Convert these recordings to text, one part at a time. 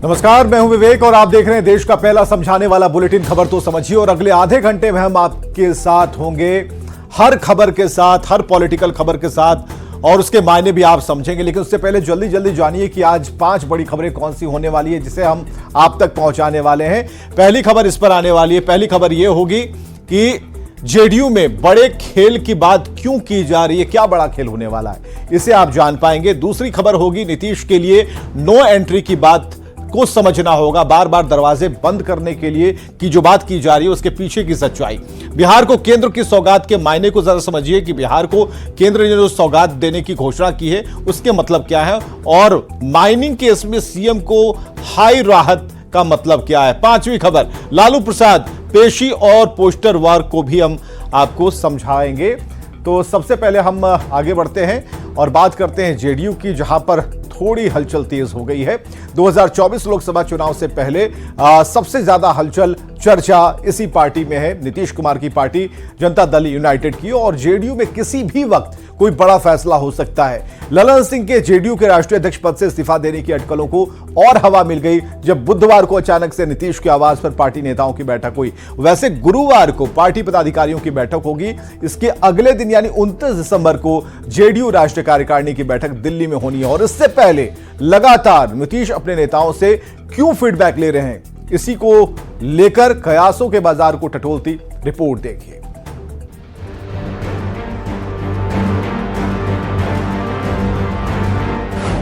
नमस्कार, मैं हूं विवेक और आप देख रहे हैं देश का पहला समझाने वाला बुलेटिन खबर तो समझिए। और अगले आधे घंटे में हम आपके साथ होंगे हर खबर के साथ, हर पॉलिटिकल खबर के साथ, और उसके मायने भी आप समझेंगे। लेकिन उससे पहले जल्दी जल्दी जानिए कि आज 5 बड़ी खबरें कौन सी होने वाली है जिसे हम आप तक पहुंचाने वाले हैं। पहली खबर इस पर आने वाली है। पहली खबर यह होगी कि जेडीयू में बड़े खेल की बात क्यों की जा रही है, क्या बड़ा खेल होने वाला है, इसे आप जान पाएंगे। दूसरी खबर होगी नीतीश के लिए नो एंट्री की बात को समझना होगा। बार बार दरवाजे बंद करने के लिए की जो बात की जा रही है उसके पीछे की सच्चाई। बिहार को केंद्र की सौगात के मायने को जरा समझिए कि बिहार को केंद्र ने जो सौगात देने की घोषणा की है उसके मतलब क्या है, और माइनिंग केस में सीएम को हाई राहत का मतलब क्या है। पांचवी खबर, लालू प्रसाद पेशी और पोस्टर वार को भी हम आपको समझाएंगे। तो सबसे पहले हम आगे बढ़ते हैं और बात करते हैं जेडीयू की, जहां पर थोड़ी हलचल तेज हो गई है। 2024 लोकसभा चुनाव से पहले सबसे ज्यादा हलचल चर्चा इसी पार्टी में है, नीतीश कुमार की पार्टी जनता दल यूनाइटेड की। और जेडीयू में किसी भी वक्त कोई बड़ा फैसला हो सकता है। ललन सिंह के जेडीयू के राष्ट्रीय अध्यक्ष पद से इस्तीफा देने की अटकलों को और हवा मिल गई जब बुधवार को अचानक से नीतीश की आवाज पर पार्टी नेताओं की बैठक हुई। वैसे गुरुवार को पार्टी पदाधिकारियों की बैठक होगी। इसके अगले दिन यानी 29 दिसंबर को जेडीयू राष्ट्रीय कार्यकारिणी की बैठक दिल्ली में होनी है। और इससे पहले लगातार नीतीश अपने नेताओं से क्यों फीडबैक ले रहे हैं, इसी को लेकर कयासों के बाजार को टटोलती रिपोर्ट देखिए।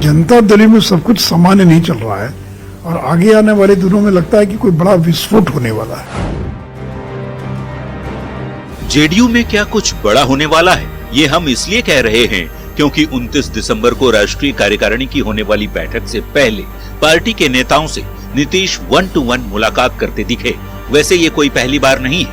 जनता दल में सब कुछ सामान्य नहीं चल रहा है और आगे आने वाले दिनों में लगता है कि कोई बड़ा विस्फोट होने वाला है। जेडीयू में क्या कुछ बड़ा होने वाला है, ये हम इसलिए कह रहे हैं क्योंकि 29 दिसंबर को राष्ट्रीय कार्यकारिणी की होने वाली बैठक से पहले पार्टी के नेताओं से नीतीश 1-to-1 मुलाकात करते दिखे। वैसे ये कोई पहली बार नहीं है,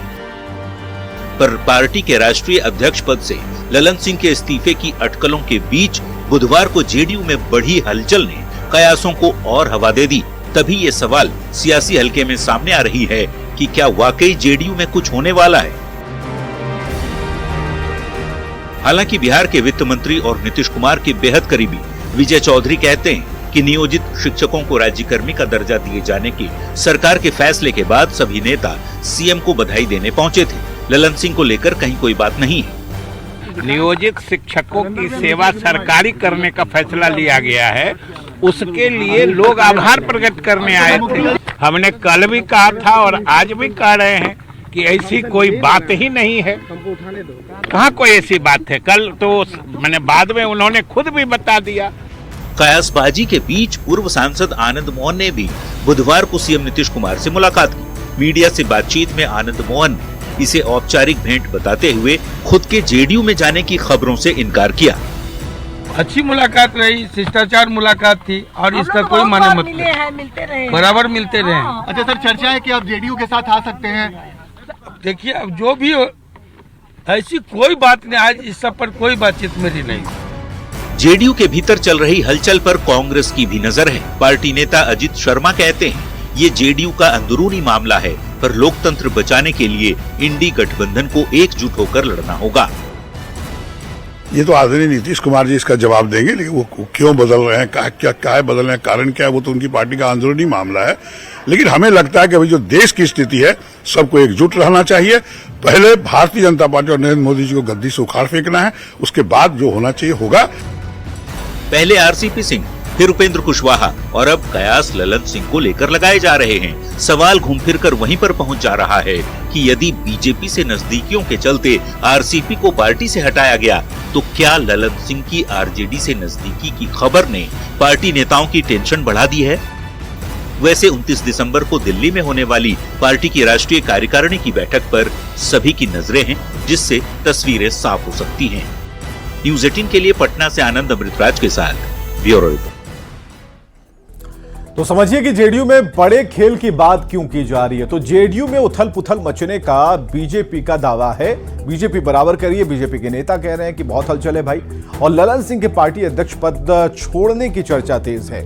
पर पार्टी के राष्ट्रीय अध्यक्ष पद से ललन सिंह के इस्तीफे की अटकलों के बीच बुधवार को जेडीयू में बढ़ी हलचल ने कयासों को और हवा दे दी। तभी ये सवाल सियासी हलके में सामने आ रही है कि क्या वाकई जेडीयू में कुछ होने वाला है। हालांकि बिहार के वित्त मंत्री और नीतीश कुमार के बेहद करीबी विजय चौधरी कहते हैं कि नियोजित शिक्षकों को राज्यकर्मी का दर्जा दिए जाने के सरकार के फैसले के बाद सभी नेता सीएम को बधाई देने पहुंचे थे। ललन सिंह को लेकर कहीं कोई बात नहीं है। नियोजित शिक्षकों की सेवा सरकारी करने का फैसला लिया गया है, उसके लिए लोग आभार प्रकट करने आए थे। हमने कल भी कहा था और आज भी कह रहे हैं कि ऐसी कोई बात ही नहीं है। कहाँ कोई ऐसी बात है, कल तो मैंने बाद में उन्होंने खुद भी बता दिया। कयासबाजी के बीच पूर्व सांसद आनंद मोहन ने भी बुधवार को सीएम नीतीश कुमार से मुलाकात की। मीडिया से बातचीत में आनंद मोहन ने इसे औपचारिक भेंट बताते हुए खुद के जेडीयू में जाने की खबरों से इनकार किया। अच्छी मुलाकात रही, शिष्टाचार मुलाकात थी और इसका कोई माने मत मिलते रहे, बराबर मिलते रहे। अच्छा सर, चर्चा है कि आप जेडीयू के साथ आ सकते हैं। देखिए अब जो भी हो, ऐसी कोई बात नहीं, आज इस सब पर कोई बातचीत मेरी नहीं। जेडीयू के भीतर चल रही हलचल पर कांग्रेस की भी नजर है। पार्टी नेता अजित शर्मा कहते हैं ये जेडीयू का अंदरूनी मामला है, पर लोकतंत्र बचाने के लिए इंडी गठबंधन को एकजुट होकर लड़ना होगा। ये तो आदरणीय नीतीश कुमार जी इसका जवाब देंगे, लेकिन वो क्यों बदल रहे हैं, क्या बदल रहे हैं, कारण क्या है, वो तो उनकी पार्टी का अंदरूनी मामला है। लेकिन हमें लगता है कि अभी जो देश की स्थिति है सबको एकजुट रहना चाहिए। पहले भारतीय जनता पार्टी और नरेंद्र मोदी जी को गद्दी से उखाड़ फेंकना है, उसके बाद जो होना चाहिए होगा। पहले आरसीपी सिंह, फिर उपेंद्र कुशवाहा और अब कयास ललन सिंह को लेकर लगाए जा रहे हैं। सवाल घूम फिर कर वहीं पर पहुंच जा रहा है कि यदि बीजेपी से नजदीकियों के चलते आरसीपी को पार्टी से हटाया गया तो क्या ललन सिंह की आरजेडी से नजदीकी की खबर ने पार्टी नेताओं की टेंशन बढ़ा दी है। वैसे 29 दिसंबर को दिल्ली में होने वाली पार्टी की राष्ट्रीय कार्यकारिणी की बैठक पर सभी की नजरें हैं, जिससे तस्वीरें साफ हो सकती हैं। न्यूज़ 18 के लिए पटना से आनंद अमृतराज के साथ ब्यूरो रिपोर्ट। तो समझिए कि जेडीयू में बड़े खेल की बात क्यों की जा रही है। तो जेडीयू में उथल पुथल मचने का बीजेपी का दावा है। बीजेपी बराबर कर रही है, बीजेपी के नेता कह रहे हैं कि बहुत हलचल है भाई। और ललन सिंह के पार्टी अध्यक्ष पद छोड़ने की चर्चा तेज है।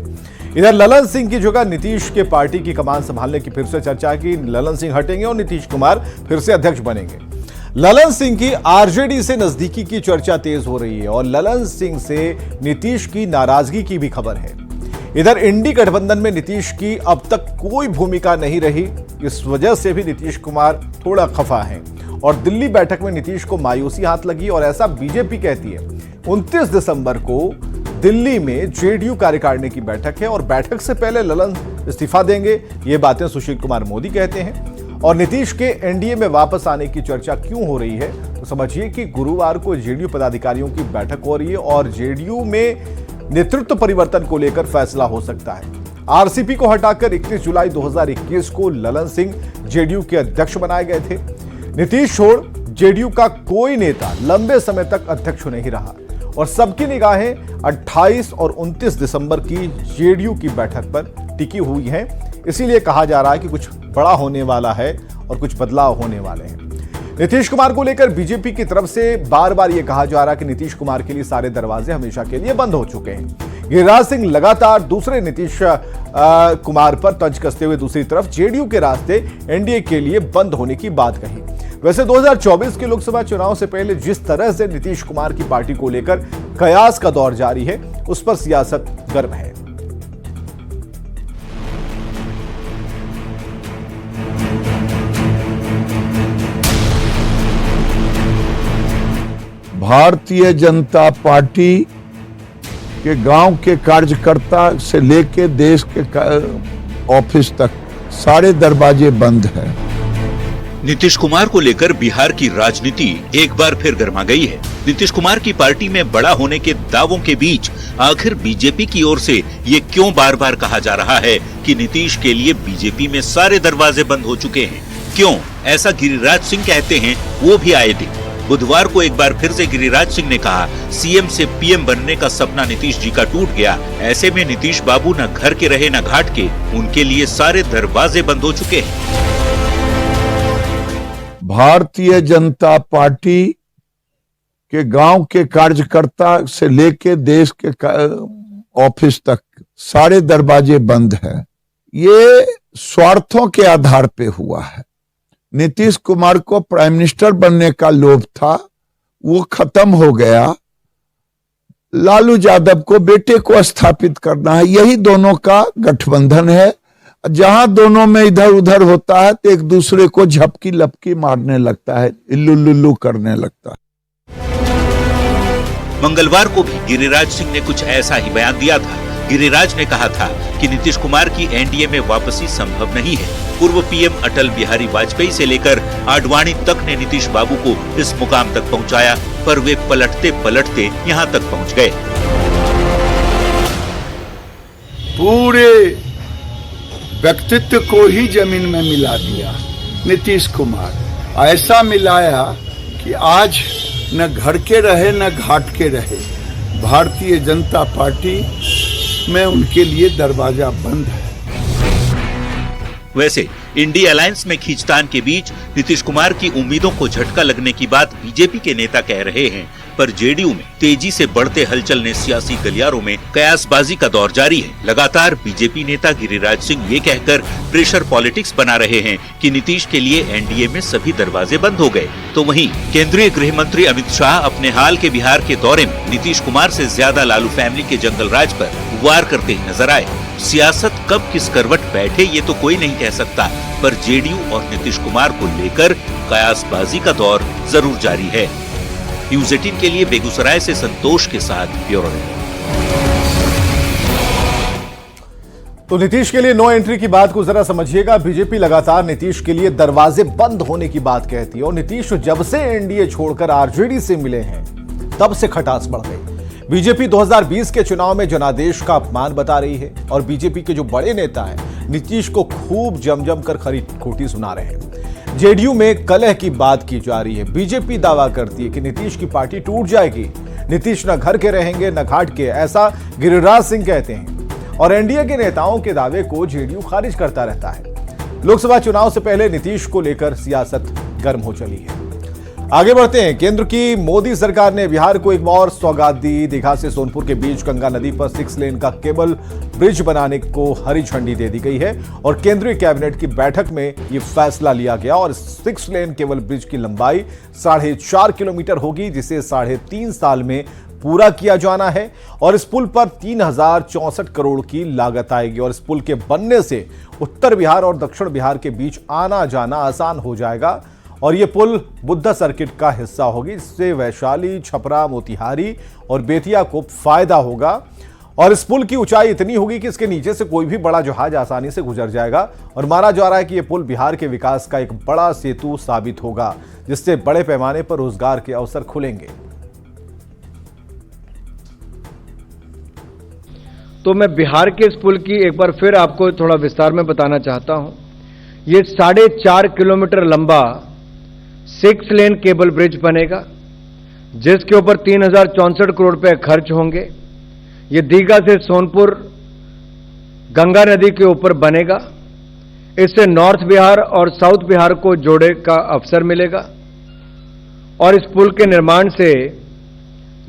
इधर ललन सिंह की जगह नीतीश के पार्टी की कमान संभालने की फिर से चर्चा है कि ललन सिंह हटेंगे और नीतीश कुमार फिर से अध्यक्ष बनेंगे। ललन सिंह की आरजेडी से नजदीकी की चर्चा तेज हो रही है और ललन सिंह से नीतीश की नाराजगी की भी खबर है। इधर इंडी गठबंधन में नीतीश की अब तक कोई भूमिका नहीं रही, इस वजह से भी नीतीश कुमार थोड़ा खफा हैं और दिल्ली बैठक में नीतीश को मायूसी हाथ लगी और ऐसा बीजेपी कहती है। 29 दिसंबर को दिल्ली में जेडीयू कार्यकारिणी की बैठक है और बैठक से पहले ललन इस्तीफा देंगे, ये बातें सुशील कुमार मोदी कहते हैं। और नीतीश के एनडीए में वापस आने की चर्चा क्यों हो रही है, तो समझिए कि गुरुवार को जेडीयू पदाधिकारियों की बैठक हो रही है और जेडीयू में नेतृत्व परिवर्तन को लेकर फैसला हो सकता है। आरसीपी को हटाकर 21 जुलाई 2021 को ललन सिंह जेडीयू के अध्यक्ष बनाए गए थे। नीतीश छोड़ जेडीयू का कोई नेता लंबे समय तक अध्यक्ष नहीं रहा और सबकी निगाहें 28 और 29 दिसंबर की जेडीयू की बैठक पर टिकी हुई हैं। इसीलिए कहा जा रहा है कि कुछ बड़ा होने वाला है और कुछ बदलाव होने वाले हैं। नीतीश कुमार को लेकर बीजेपी की तरफ से बार बार यह कहा जा रहा है कि नीतीश कुमार के लिए सारे दरवाजे हमेशा के लिए बंद हो चुके हैं। गिरिराज सिंह लगातार दूसरे नीतीश कुमार पर तंज कसते हुए दूसरी तरफ जेडीयू के रास्ते एनडीए के लिए बंद होने की बात कही। वैसे 2024 के लोकसभा चुनाव से पहले जिस तरह से नीतीश कुमार की पार्टी को लेकर कयास का दौर जारी है, उस पर सियासत गर्म है। भारतीय जनता पार्टी के गांव के कार्यकर्ता से लेके देश के ऑफिस तक सारे दरवाजे बंद हैं। नीतीश कुमार को लेकर बिहार की राजनीति एक बार फिर गर्मा गई है। नीतीश कुमार की पार्टी में बड़ा होने के दावों के बीच आखिर बीजेपी की ओर से ये क्यों बार बार कहा जा रहा है कि नीतीश के लिए बीजेपी में सारे दरवाजे बंद हो चुके हैं? क्यों ऐसा गिरिराज सिंह कहते हैं, वो भी आए दिन। बुधवार को एक बार फिर से गिरिराज सिंह ने कहा, सीएम से पीएम बनने का सपना नीतीश जी का टूट गया। ऐसे में नीतीश बाबू न घर के रहे न घाट के, उनके लिए सारे दरवाजे बंद हो चुके हैं। भारतीय जनता पार्टी के गांव के कार्यकर्ता से लेके देश के ऑफिस तक सारे दरवाजे बंद हैं। ये स्वार्थों के आधार पे हुआ है। नीतीश कुमार को प्राइम मिनिस्टर बनने का लोभ था, वो खत्म हो गया। लालू यादव को बेटे को स्थापित करना है, यही दोनों का गठबंधन है। जहां दोनों में इधर उधर होता है तो एक दूसरे को झपकी लपकी मारने लगता है, इल्लू लुल्लू करने लगता है। मंगलवार को भी गिरिराज सिंह ने कुछ ऐसा ही बयान दिया था। गिरिराज ने कहा था कि नीतीश कुमार की एनडीए में वापसी संभव नहीं है। पूर्व पीएम अटल बिहारी वाजपेयी से लेकर आडवाणी तक ने नीतीश बाबू को इस मुकाम तक पहुंचाया, पर वे पलटते पलटते यहां तक पहुंच गए। पूरे व्यक्तित्व को ही जमीन में मिला दिया नीतीश कुमार। ऐसा मिलाया कि आज न घर के रहे न घाट के रहे। भारतीय जनता पार्टी में उनके लिए दरवाजा बंद है। वैसे इंडी अलायंस में खींचतान के बीच नीतीश कुमार की उम्मीदों को झटका लगने की बात बीजेपी के नेता कह रहे हैं, पर जेडीयू में तेजी से बढ़ते हलचल ने सियासी गलियारों में कयासबाजी का दौर जारी है। लगातार बीजेपी नेता गिरिराज सिंह ये कहकर प्रेशर पॉलिटिक्स बना रहे हैं कि नीतीश के लिए एनडीए में सभी दरवाजे बंद हो गए। तो वहीं केंद्रीय गृह मंत्री अमित शाह अपने हाल के बिहार के दौरे में नीतीश कुमार से ज्यादा लालू फैमिली के जंगल राज पर वार करते ही नजर आए। सियासत कब किस करवट बैठे ये तो कोई नहीं कह सकता, पर जेडीयू और नीतीश कुमार को लेकर कयासबाजी का दौर जरूर जारी है। न्यूज़ 18 के लिए बेगूसराय से संतोष के साथ ब्यूरो रिपोर्ट। तो नीतीश के लिए नो एंट्री की बात को जरा समझिएगा। बीजेपी लगातार नीतीश के लिए दरवाजे बंद होने की बात कहती है और नीतीश जब से एनडीए छोड़कर आरजेडी से मिले हैं तब से खटास बढ़ गई। बीजेपी 2020 के चुनाव में जनादेश का अपमान बता रही है और बीजेपी के जो बड़े नेता हैं नीतीश को खूब जम कर खरी खोटी सुना रहे हैं। जेडीयू में कलह की बात की जा रही है। बीजेपी दावा करती है कि नीतीश की पार्टी टूट जाएगी। नीतीश न घर के रहेंगे न घाट के, ऐसा गिरिराज सिंह कहते हैं और एनडीए के नेताओं के दावे को जेडीयू खारिज करता रहता है। लोकसभा चुनाव से पहले नीतीश को लेकर सियासत गर्म हो चली है। आगे बढ़ते हैं। केंद्र की मोदी सरकार ने बिहार को एक और सौगात दी। दीघा से सोनपुर के बीच गंगा नदी पर 6 लेन का केबल ब्रिज बनाने को हरी झंडी दे दी गई है और केंद्रीय कैबिनेट की बैठक में यह फैसला लिया गया और 6 लेन केबल ब्रिज की लंबाई 4.5 किलोमीटर होगी, जिसे 3.5 साल में पूरा किया जाना है और इस पुल पर 3064 करोड़ की लागत आएगी और इस पुल के बनने से उत्तर बिहार और दक्षिण बिहार के बीच आना जाना आसान हो जाएगा और यह पुल बुद्धा सर्किट का हिस्सा होगी। इससे वैशाली, छपरा, मोतिहारी और बेतिया को फायदा होगा और इस पुल की ऊंचाई इतनी होगी कि इसके नीचे से कोई भी बड़ा जहाज आसानी से गुजर जाएगा और माना जा रहा है कि यह पुल बिहार के विकास का एक बड़ा सेतु साबित होगा, जिससे बड़े पैमाने पर रोजगार के अवसर खुलेंगे। तो मैं बिहार के इस पुल की एक बार फिर आपको थोड़ा विस्तार में बताना चाहता हूं। ये 4.5 किलोमीटर लंबा 6 लेन केबल ब्रिज बनेगा, जिसके ऊपर 3064 करोड़ रुपए खर्च होंगे। ये दीघा से सोनपुर गंगा नदी के ऊपर बनेगा। इससे नॉर्थ बिहार और साउथ बिहार को जोड़े का अवसर मिलेगा और इस पुल के निर्माण से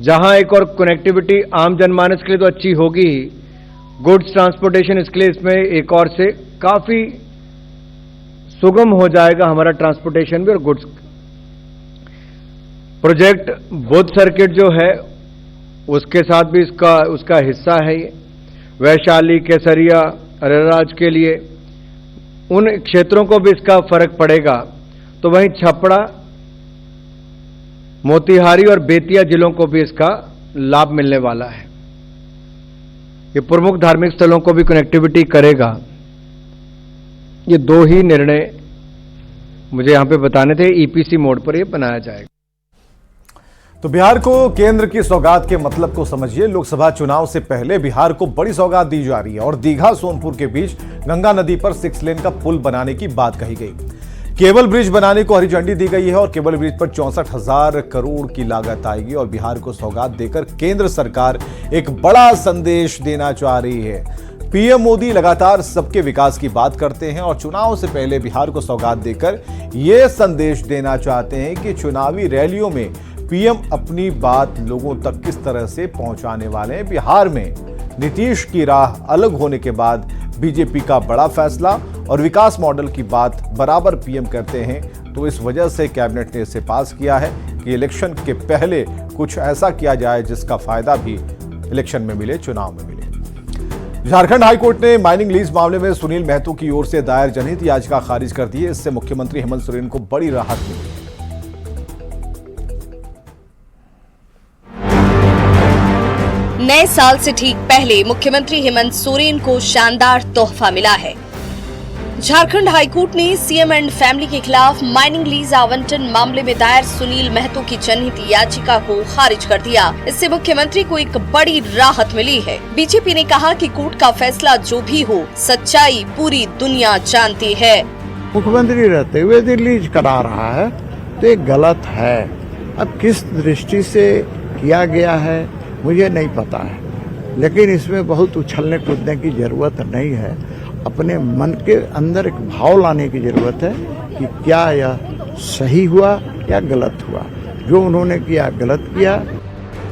जहां एक और कनेक्टिविटी आम जनमानस के लिए तो अच्छी होगी ही, गुड्स ट्रांसपोर्टेशन इसके लिए इसमें एक और से काफी सुगम हो जाएगा हमारा ट्रांसपोर्टेशन भी और गुड्स। प्रोजेक्ट बुद्ध सर्किट जो है उसके साथ भी उसका हिस्सा है। ये वैशाली, केसरिया, अरेराज के लिए उन क्षेत्रों को भी इसका फर्क पड़ेगा। तो वहीं छपरा, मोतिहारी और बेतिया जिलों को भी इसका लाभ मिलने वाला है। ये प्रमुख धार्मिक स्थलों को भी कनेक्टिविटी करेगा। ये दो ही निर्णय मुझे यहां पे बताने थे। ईपीसी मोड पर यह बनाया जाएगा। तो बिहार को केंद्र की सौगात के मतलब को समझिए। लोकसभा चुनाव से पहले बिहार को बड़ी सौगात दी जा रही है और दीघा सोनपुर के बीच गंगा नदी पर 6 लेन का पुल बनाने की बात कही गई। केबल ब्रिज बनाने को हरी झंडी दी गई है और केबल ब्रिज पर 64,000 करोड़ की लागत आएगी और बिहार को सौगात देकर केंद्र सरकार एक बड़ा संदेश देना चाह रही है। पीएम मोदी लगातार सबके विकास की बात करते हैं और चुनाव से पहले बिहार को सौगात देकर यह संदेश देना चाहते हैं कि चुनावी रैलियों में पीएम अपनी बात लोगों तक किस तरह से पहुंचाने वाले हैं। बिहार में नीतीश की राह अलग होने के बाद बीजेपी का बड़ा फैसला और विकास मॉडल की बात बराबर पीएम करते हैं, तो इस वजह से कैबिनेट ने इसे पास किया है कि इलेक्शन के पहले कुछ ऐसा किया जाए जिसका फायदा भी इलेक्शन में मिले, चुनाव में मिले। झारखंड हाईकोर्ट ने माइनिंग लीज मामले में सुनील महतो की ओर से दायर जनहित याचिका खारिज कर दी है। इससे मुख्यमंत्री हेमंत सोरेन को बड़ी राहत मिली। नए साल से ठीक पहले मुख्यमंत्री हेमंत सोरेन को शानदार तोहफा मिला है। झारखंड हाईकोर्ट ने सीएम एंड फैमिली के खिलाफ माइनिंग लीज आवंटन मामले में दायर सुनील महतो की जनहित याचिका को खारिज कर दिया। इससे मुख्यमंत्री को एक बड़ी राहत मिली है। बीजेपी ने कहा कि कोर्ट का फैसला जो भी हो, सच्चाई पूरी दुनिया जानती है। मुख्यमंत्री रहते हुए यदि लीज करा रहा है तो ये गलत है। अब किस दृष्टि से किया गया है मुझे नहीं पता है, लेकिन इसमें बहुत उछलने कूदने की जरूरत नहीं है। अपने मन के अंदर एक भाव लाने की जरूरत है कि क्या यह सही हुआ या गलत हुआ। जो उन्होंने किया गलत किया।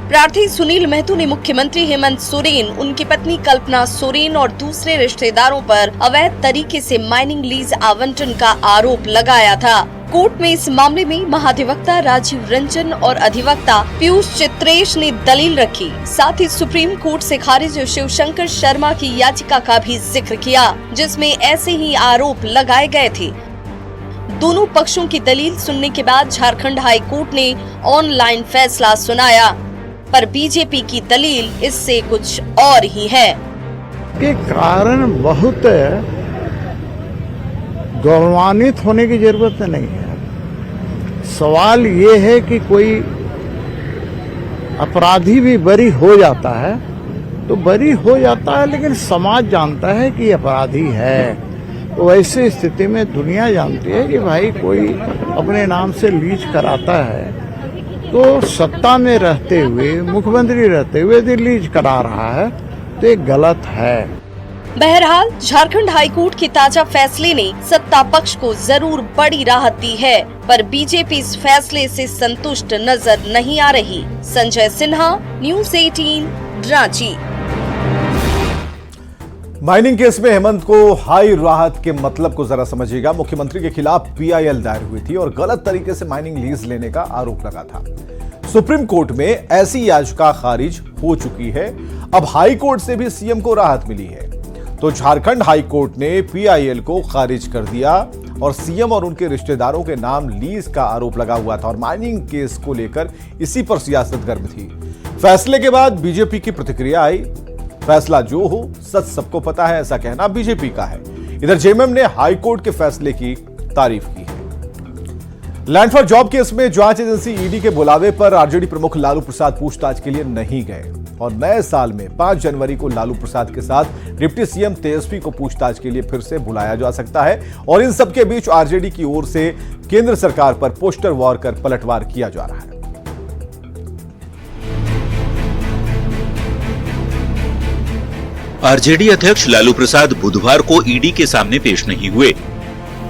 प्रार्थी सुनील महतो ने मुख्यमंत्री हेमंत सोरेन, उनकी पत्नी कल्पना सोरेन और दूसरे रिश्तेदारों पर अवैध तरीके से माइनिंग लीज आवंटन का आरोप लगाया था। कोर्ट में इस मामले में महाधिवक्ता राजीव रंजन और अधिवक्ता पीयूष चित्रेश ने दलील रखी। साथ ही सुप्रीम कोर्ट से खारिज शिवशंकर शर्मा की याचिका का भी जिक्र किया, जिसमें ऐसे ही आरोप लगाए गए थे। दोनों पक्षों की दलील सुनने के बाद झारखंड हाई कोर्ट ने ऑनलाइन फैसला सुनाया, पर बीजेपी की दलील इससे कुछ और ही है। के कारण बहुत गौरवान्वित होने की जरूरत नहीं है। सवाल ये है कि कोई अपराधी भी बरी हो जाता है तो बरी हो जाता है, लेकिन समाज जानता है कि अपराधी है। तो ऐसी स्थिति में दुनिया जानती है कि भाई कोई अपने नाम से लीज कराता है तो सत्ता में रहते हुए, मुख्यमंत्री रहते हुए यदि लीज करा रहा है तो ये गलत है। बहरहाल झारखंड हाईकोर्ट के ताजा फैसले ने सत्ता पक्ष को जरूर बड़ी राहत दी है, पर बीजेपी इस फैसले से संतुष्ट नजर नहीं आ रही। Sanjay Sinha, news 18, Ranchi. Mining case में हेमंत को हाई राहत के मतलब को जरा समझिएगा। मुख्यमंत्री के खिलाफ पीआईएल दायर हुई थी और गलत तरीके से माइनिंग लीज लेने का आरोप लगा था। सुप्रीम कोर्ट में ऐसी याचिका खारिज हो चुकी है। अब हाई कोर्ट से भी सीएम को राहत मिली है। तो झारखंड हाई कोर्ट ने पीआईएल को खारिज कर दिया और सीएम और उनके रिश्तेदारों के नाम लीज का आरोप लगा हुआ था और माइनिंग केस को लेकर इसी पर सियासत गर्म थी। फैसले के बाद बीजेपी की प्रतिक्रिया आई। फैसला जो हो सच सबको पता है, ऐसा कहना बीजेपी का है। इधर जेएमएम ने हाई कोर्ट के फैसले की तारीफ की है। लैंड फॉर जॉब केस में जांच एजेंसी ईडी के बुलावे पर आरजेडी प्रमुख लालू प्रसाद पूछताछ के लिए नहीं गए और नए साल में 5 जनवरी को लालू प्रसाद के साथ डिप्टी सीएम तेजस्वी को पूछताछ के लिए फिर से बुलाया जा सकता है और इन सबके बीच आरजेडी की ओर से केंद्र सरकार पर पोस्टर वॉर कर पलटवार किया जा रहा है। आरजेडी अध्यक्ष लालू प्रसाद बुधवार को ईडी के सामने पेश नहीं हुए।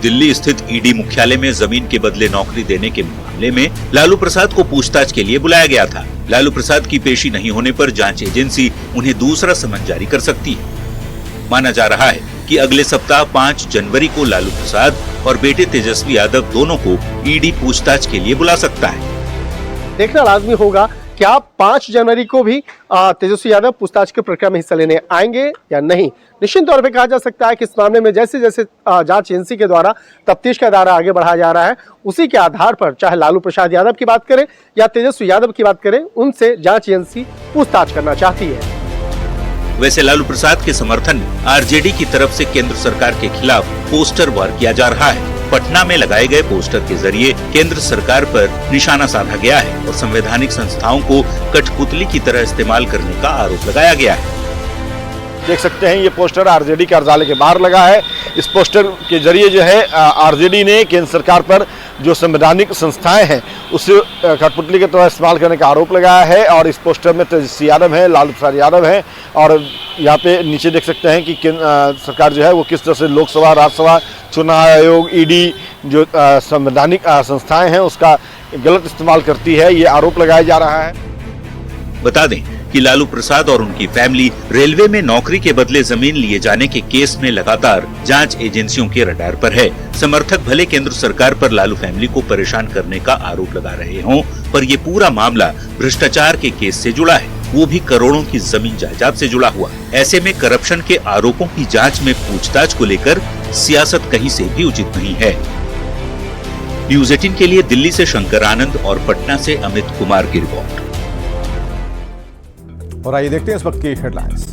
दिल्ली स्थित ईडी मुख्यालय में जमीन के बदले नौकरी देने के मामले में लालू प्रसाद को पूछताछ के लिए बुलाया गया था। लालू प्रसाद की पेशी नहीं होने पर जांच एजेंसी उन्हें दूसरा समन जारी कर सकती है। माना जा रहा है कि अगले सप्ताह 5 जनवरी को लालू प्रसाद और बेटे तेजस्वी यादव दोनों को ईडी पूछताछ के लिए बुला सकता है। देखना लाजमी होगा कि आप 5 जनवरी को भी तेजस्वी यादव पूछताछ की प्रक्रिया में हिस्सा लेने आएंगे या नहीं। निश्चित तौर पे कहा जा सकता है कि इस मामले में जैसे जैसे जांच एजेंसी के द्वारा तफ्तीश का दायरा आगे बढ़ाया जा रहा है, उसी के आधार पर चाहे लालू प्रसाद यादव की बात करें या तेजस्वी यादव की बात करें, उनसे जांच एजेंसी पूछताछ करना चाहती है। वैसे लालू प्रसाद के समर्थन में आरजेडी की तरफ से केंद्र सरकार के खिलाफ पोस्टर वार किया जा रहा है। पटना में लगाए गए पोस्टर के जरिए केंद्र सरकार पर निशाना साधा गया है और संवैधानिक संस्थाओं को कठपुतली की तरह इस्तेमाल करने का आरोप लगाया गया है। देख सकते हैं ये पोस्टर आरजेडी कार्यालय के बाहर लगा है। इस पोस्टर के जरिए जो है आरजेडी ने केंद्र सरकार पर जो संवैधानिक संस्थाएं हैं उसे कठपुतली के तरह इस्तेमाल करने का आरोप लगाया है और इस पोस्टर में तेजस्वी यादव है, लालू प्रसाद यादव है और यहाँ पे नीचे देख सकते हैं कि सरकार जो है वो किस तरह से लोकसभा, राज्यसभा, चुनाव आयोग, ईडी जो संवैधानिक संस्थाएं हैं उसका गलत इस्तेमाल करती है, ये आरोप लगाया जा रहा है। बता दें कि लालू प्रसाद और उनकी फैमिली रेलवे में नौकरी के बदले जमीन लिए जाने के केस में लगातार जांच एजेंसियों के रडार पर है। समर्थक भले केंद्र सरकार पर लालू फैमिली को परेशान करने का आरोप लगा रहे हों, पर ये पूरा मामला भ्रष्टाचार के केस से जुड़ा है, वो भी करोड़ों की जमीन जायदाद से जुड़ा हुआ। ऐसे में करप्शन के आरोपों की जांच में पूछताछ को लेकर सियासत कहीं से भी उचित नहीं है। न्यूज़ 18 के लिए दिल्ली से शंकर आनंद और पटना से अमित कुमार की रिपोर्ट। और आइए देखते हैं इस वक्त की हेडलाइंस।